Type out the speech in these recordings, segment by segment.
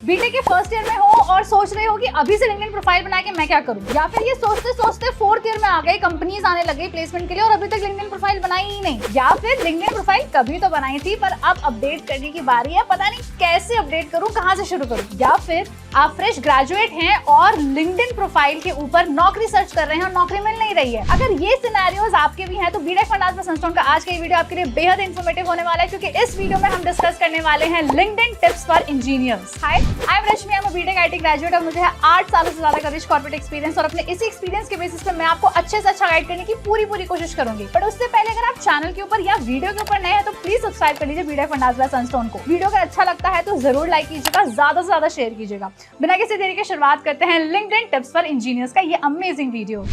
BTech के first year में हो और सोच रहे हो कि अभी से लिंक्डइन प्रोफाइल बना के मैं क्या करूं, या फिर ये सोचते सोचते फोर्थ ईयर में आ गए, कंपनीज आने लगे प्लेसमेंट के लिए और अभी तक लिंक्डइन प्रोफाइल बनाई ही नहीं, या फिर लिंक्डइन प्रोफाइल कभी तो बनाई थी पर अब अपडेट करने की बारी है, पता नहीं कैसे अपडेट करूं, कहां से शुरू करूं, या फिर आप फ्रेश ग्रेजुएट हैं और लिंक्डइन प्रोफाइल के ऊपर नौकरी सर्च कर रहे हैं और नौकरी मिल नहीं रही है। अगर ये सिनेरियोज आपके भी हैं तो बीटेक फंडास में संस्थान का आज का ये वीडियो आपके लिए बेहद इन्फॉर्मेटिव होने वाला है, क्योंकि इस वीडियो में हम डिस्कस करने वाले हैं LinkedIn tips for engineers. Hi, I am Rashmi, I am BTech IT graduate और मुझे है 8 सालों से ज्यादा का रिच कॉर्पोरेट एक्सपीरियंस, और अपने इसी एक्सपीरियंस के बेसिस पे मैं आपको अच्छे से अच्छा गाइड करने की पूरी कोशिश करूंगी। बट उससे पहले अगर आप चैनल के ऊपर या वीडियो के ऊपर नए हैं तो प्लीज सब्सक्राइब कर लीजिए बीटेक फंडास बाय सनस्टोन को। वीडियो अगर अच्छा लगता है तो जरूर लाइक कीजिएगा, ज्यादा से ज्यादा शेयर कीजिएगा। बिना किसी देरी के शुरुआत करते हैं लिंक्डइन टिप्स फॉर इंजीनियर्स का ये amazing video.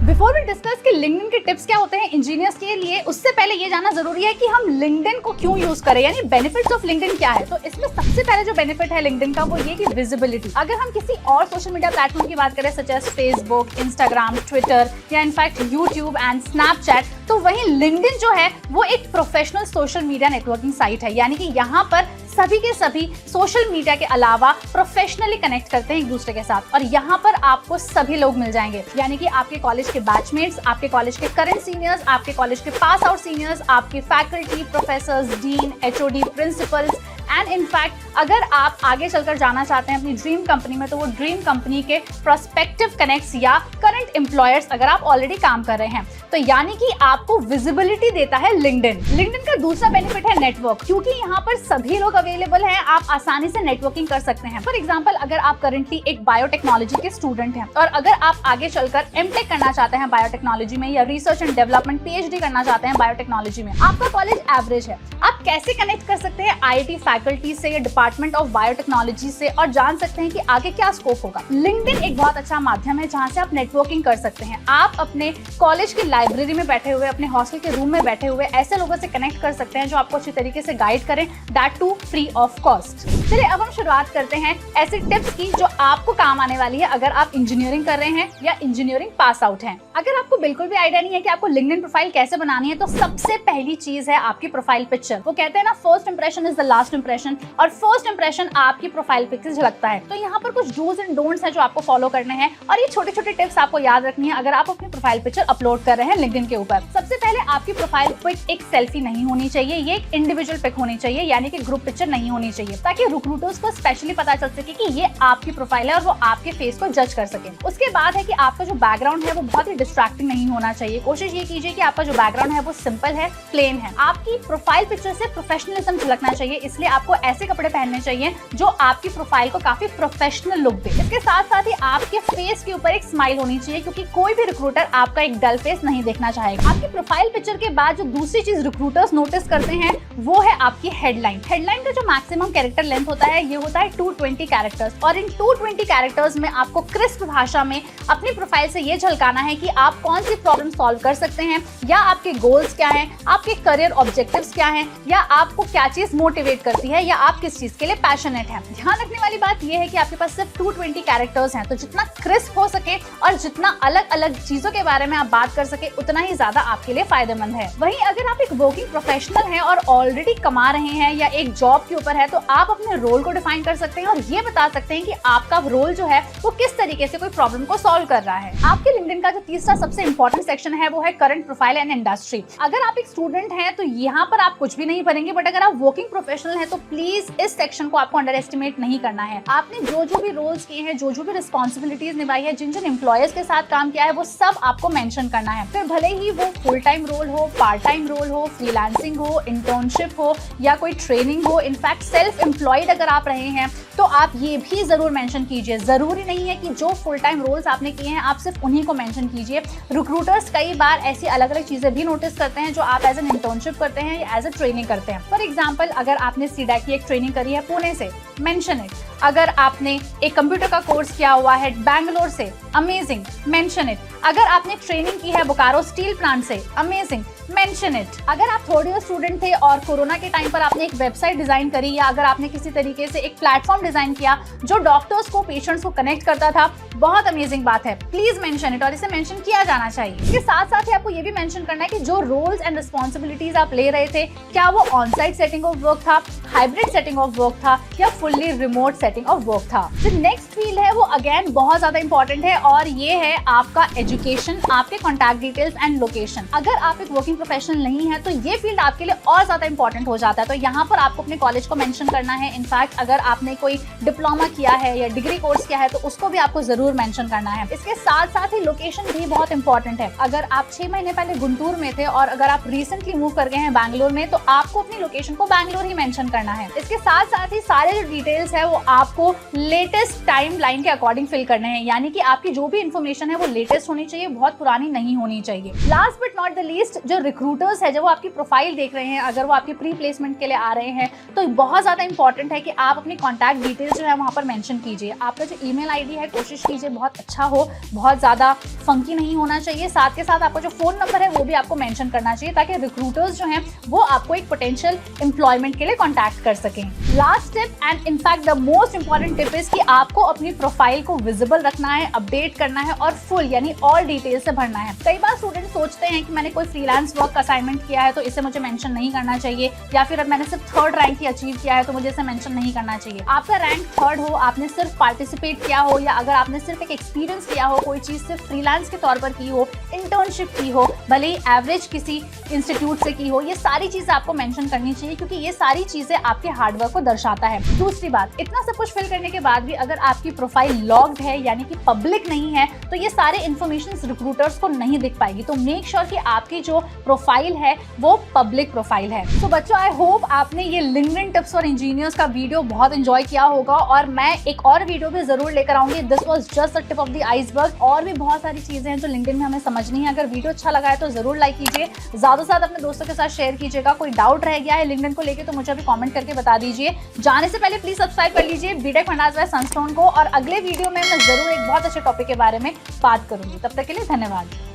Before we discuss कि लिंक्डइन के टिप्स क्या होते हैं इंजीनियर्स के लिए, उससे पहले ये जानना जरूरी है कि हम लिंक्डइन को क्यों यूज करें, यानी बेनिफिट्स ऑफ लिंक्डइन क्या है। तो इसमें सबसे पहले जो बेनिफिट है लिंक्डइन का वो ये कि विजिबिलिटी। अगर हम किसी और सोशल मीडिया प्लेटफॉर्म की बात करें such as Facebook, Instagram, Twitter या इनफैक्ट यूट्यूब एंड स्नैपचैट, तो वहीं लिंक्डइन जो है वो एक professional social media networking site है, यानी कि यहाँ पर सभी के सभी सोशल मीडिया के अलावा प्रोफेशनली कनेक्ट करते हैं एक दूसरे के साथ, और यहाँ पर आपको सभी लोग मिल जाएंगे, यानी कि आपके कॉलेज के बैचमेट्स, आपके कॉलेज के करंट सीनियर्स, आपके कॉलेज के पास आउट सीनियर्स, आपके faculty, professors, dean, HOD, principles and in fact अगर आप आगे चलकर जाना चाहते हैं अपनी ड्रीम कंपनी में तो वो ड्रीम कंपनी के प्रोस्पेक्टिव कनेक्ट्स या करंट एम्प्लॉयर्स अगर आप ऑलरेडी काम कर रहे हैं, तो यानी कि आपको विजिबिलिटी देता है लिंक्डइन। लिंक्डइन का दूसरा बेनिफिट है नेटवर्क, क्योंकि यहाँ पर सभी लोग अवेलेबल हैं, आप आसानी से नेटवर्किंग कर सकते हैं। फॉर एग्जाम्पल, अगर आप करंटली एक बायोटेक्नोलॉजी के स्टूडेंट हैं और अगर आप आगे चलकर एमटेक करना चाहते हैं बायोटेक्नोलॉजी में या रिसर्च एंड डेवलपमेंट पीएचडी करना चाहते हैं बायोटेक्नोलॉजी में, आपका कॉलेज एवरेज है, आप कैसे कनेक्ट कर सकते हैं आईआईटी फैकल्टी से या डिपार्टमेंट ऑफ बायोटेक्नोलॉजी से और जान सकते हैं कि आगे क्या स्कोप होगा। लिंक्डइन एक बहुत अच्छा माध्यम है जहां से आप नेटवर्किंग कर सकते हैं। आप अपने कॉलेज की लाइब्रेरी में बैठे हुए, अपने हॉस्टल के रूम में बैठे हुए ऐसे लोगों से कनेक्ट कर सकते हैं जो आपको अच्छी तरीके से गाइड करें, that too free of cost. चलिए अब हम शुरुआत करते हैं ऐसे टिप्स की जो आपको काम आने वाली है अगर आप इंजीनियरिंग कर रहे हैं या इंजीनियरिंग पास आउट हैं। अगर आपको बिल्कुल भी आइडिया नहीं है कि आपको लिंक्डइन प्रोफाइल कैसे बनानी है, तो सबसे पहली चीज है आपकी प्रोफाइल पिक्चर। वो कहते हैं ना, first impression is the last impression, और फर्स्ट इंप्रेशन आपकी प्रोफाइल पिक्चर झलकता है। तो यहाँ पर कुछ डूज एंड डोंट्स हैं जो आपको फॉलो करने हैं, और ये छोटे छोटे टिप्स आपको याद रखनी है अगर आप अपनी प्रोफाइल पिक्चर अपलोड कर रहे हैं लिंक्डइन के ऊपर। सबसे पहले आपकी प्रोफाइल पिक एक सेल्फी नहीं होनी चाहिए, ये एक इंडिविजुअल पिक होनी चाहिए, यानी कि ग्रुप पिक्चर नहीं होनी चाहिए, ताकि रिक्रूटर्स को स्पेशली पता चल सके कि ये आपकी प्रोफाइल है और वो आपके फेस को जज कर सके। उसके बाद है कि आपका जो बैकग्राउंड है वो बहुत ही डिस्ट्रैक्टिंग नहीं होना चाहिए। कोशिश ये कीजिए कि आपका जो बैकग्राउंड है वो सिंपल है, प्लेन है। आपकी प्रोफाइल पिक्चर से प्रोफेशनलिज्म झलकना चाहिए, इसलिए आपको ऐसे कपड़े पहनने चाहिए जो आपकी प्रोफाइल को काफी प्रोफेशनल लुक दे। इसके साथ साथ ही आपके फेस के ऊपर एक स्माइल होनी चाहिए, क्योंकि कोई भी रिक्रूटर आपका एक डल फेस नहीं देखना चाहेगा। आपकी प्रोफाइल पिक्चर के बाद जो दूसरी चीज रिक्रूटर्स नोटिस करते हैं वो है आपकी हेडलाइन। हेडलाइन का जो मैक्सिमम कैरेक्टर लेंथ होता है ये होता है 220 कैरेक्टर्स, और इन 220 कैरेक्टर्स में आपको क्रिस्प भाषा में अपनी प्रोफाइल से ये झलकाना है कि आप कौन सी प्रॉब्लम सॉल्व कर सकते हैं, या आपके गोल्स क्या हैं, आपके करियर ऑब्जेक्टिव्स क्या हैं, या आपको क्या चीज मोटिवेट करती है, या आप किस चीज के लिए पैशनेट हैं। ध्यान रखने वाली बात यह है कि आपके पास सिर्फ 220 कैरेक्टर्स हैं, तो जितना क्रिस्प हो सके और जितना अलग अलग चीजों के बारे में आप बात कर सके उतना ही ज्यादा आपके लिए फायदेमंद है। वहीं अगर आप एक वर्किंग प्रोफेशनल हैं और ऑलरेडी कमा रहे हैं या एक जॉब के ऊपर है, तो आप अपने रोल को डिफाइन कर सकते हैं और ये बता सकते हैं कि आपका रोल जो है वो किस तरीके से कोई प्रॉब्लम को सॉल्व कर रहा है। आपके लिंक्डइन का जो तीसरा सबसे इंपॉर्टेंट सेक्शन है वो है करंट प्रोफाइल एंड इंडस्ट्री। अगर आप एक स्टूडेंट हैं तो यहाँ पर आप कुछ भी नहीं भरेंगे, बट अगर आप वर्किंग प्रोफेशनल हैं तो प्लीज इस सेक्शन को आपको अंडर एस्टिमेट नहीं करना है। आपने जो भी रोल्स किए हैं, जो भी रिस्पॉन्सिबिलिटीज निभाई है, जिन एम्प्लॉयर्स के साथ काम किया है, वो सब आपको मेंशन करना है। फिर भले ही वो फुल टाइम रोल हो, पार्ट टाइम रोल हो, फ्रीलांसिंग हो, इंटर्नशिप हो या कोई ट्रेनिंग हो, इनफैक्ट सेल्फ एम्प्लॉयड अगर आप रहे हैं तो आप ये भी जरूर मेंशन कीजिए। जरूरी नहीं है कि जो फुल टाइम रोल्स आपने किए हैं आप सिर्फ उन्हीं को मेंशन कीजिए। रिक्रूटर्स कई बार ऐसी अलग अलग चीजें भी नोटिस करते हैं जो आप एज एन इंटर्नशिप करते हैं या एज ए ट्रेनिंग करते हैं। फॉर एग्जाम्पल, अगर आपने सीडैक की एक ट्रेनिंग करी है पुणे से, मेंशन इट। अगर आपने एक कंप्यूटर का कोर्स किया हुआ है बैंगलोर से, अमेजिंग, मेंशन इट। अगर आपने ट्रेनिंग की है बोकारो स्टील प्लांट से, अमेजिंग, मेंशन इट। अगर आप थर्ड ईयर स्टूडेंट थे और कोरोना के टाइम पर आपने एक वेबसाइट डिजाइन करी या अगर आपने किसी तरीके से एक प्लेटफॉर्म डिजाइन किया जो डॉक्टर्स को पेशेंट्स को कनेक्ट करता था, बहुत अमेजिंग बात है, प्लीज मेंशन इट और इसे मेंशन किया जाना चाहिए। इसके साथ साथ ही आपको ये भी मेंशन करना है कि जो रोल्स एंड रिस्पॉन्सिबिलिटीज आप ले रहे थे, क्या वो on site setting of work था, हाइब्रिड सेटिंग ऑफ वर्क था या fully remote setting of work था। जो नेक्स्ट फील्ड है वो अगेन बहुत ज्यादा इंपॉर्टेंट है और ये है आपका एजुकेशन, आपके कॉन्टैक्ट डिटेल्स एंड लोकेशन। अगर आप एक वर्किंग प्रोफेशनल नहीं है तो ये फील्ड आपके लिए और ज्यादा इंपॉर्टेंट हो जाता है। तो यहाँ पर आपको अपने कॉलेज को मेंशन करना है। इनफैक्ट अगर आपने कोई डिप्लोमा किया है या डिग्री कोर्स किया है तो उसको भी आपको जरूर मेंशन करना है। इसके साथ साथ ही लोकेशन भी बहुत इंपॉर्टेंट है। अगर आप 6 महीने पहले गुंटूर में थे और अगर आप रिसेंटली मूव कर गए हैं बैंगलोर में, तो आपको अपनी लोकेशन को बैंगलोर ही मेंशन करना है। इसके साथ साथ ही सारे जो डिटेल्स है वो आपको लेटेस्ट टाइम लाइन के अकॉर्डिंग फिल करने हैं, यानी कि आपकी जो भी इंफॉर्मेशन है वो लेटेस्ट होनी चाहिए, बहुत पुरानी नहीं होनी चाहिए। Last but not the least, जो रिक्रूटर्स है, जब वो आपकी प्रोफाइल देख रहे हैं, अगर वो आपके प्री प्लेसमेंट के लिए आ रहे हैं, तो बहुत ज्यादा इंपॉर्टेंट है कि आप अपनी कॉन्टैक्ट डिटेल्स जो है वहाँ पर मेंशन कीजिए। आपका जो ईमेल आईडी है कोशिश कीजिए बहुत अच्छा हो, बहुत ज्यादा फंकी नहीं होना चाहिए। साथ के साथ आपका जो फोन नंबर है वो भी आपको मेंशन करना चाहिए ताकि रिक्रूटर्स जो हैं वो आपको एक पोटेंशियल एम्प्लॉयमेंट के लिए कॉन्टैक्ट कर सकें। Last tip and in fact the most important tip is कि आपको अपनी प्रोफाइल को विजिबल रखना है, अपडेट करना है और फुल यानी ऑल डिटेल से भरना है। कई बार स्टूडेंट सोचते हैं कि मैंने कोई फ्रीलांस वर्क असाइनमेंट किया है तो इसे मुझे मेंशन नहीं करना चाहिए, या फिर मैंने सिर्फ 3rd रैंक ही अचीव किया है तो मुझे इसे मेंशन नहीं करना चाहिए। आपका रैंक 3rd हो, आपने सिर्फ पार्टिसिपेट किया हो या अगर आपने सिर्फ एक एक्सपीरियंस किया हो, कोई चीज सिर्फ फ्रीलांस के तौर पर की हो, इंटर्नशिप की हो, भले ही एवरेज किसी इंस्टीट्यूट से की हो, ये सारी चीजें आपको मेंशन करनी चाहिए क्योंकि ये सारी चीजें आपके हार्डवर्क को दर्शाता है। दूसरी बात, इतना सब कुछ फिल करने के बाद भी अगर आपकी प्रोफाइल लॉग्ड है यानी कि पब्लिक नहीं है तो ये सारे इन्फॉर्मेशन रिक्रूटर्स को नहीं दिख पाएगी। तो मेक श्योर कि आपकी जो प्रोफाइल है वो पब्लिक प्रोफाइल है। तो बच्चों, आई होप आपने ये लिंक्डइन टिप्स फॉर इंजीनियर्स का वीडियो बहुत एंजॉय किया होगा और मैं एक और वीडियो भी जरूर लेकर आऊंगी। This was just the tip of the iceberg. और भी बहुत सारी चीजें हैं जो लिंक्डइन में हमें समझनी है। अगर वीडियो अच्छा लगा है तो जरूर लाइक कीजिए, ज्यादा से ज्यादा अपने दोस्तों के साथ शेयर कीजिएगा। कोई डाउट रह गया है लिंक्डइन को लेकर तो मुझे अभी कमेंट करके बता दीजिए। जाने से पहले प्लीज सब्सक्राइब कर लीजिए बीटेक फंडास बाय सनस्टोन को और अगले वीडियो में मैं जरूर एक बहुत अच्छे टॉपिक के बारे में बात करूंगी। तब तक के लिए धन्यवाद।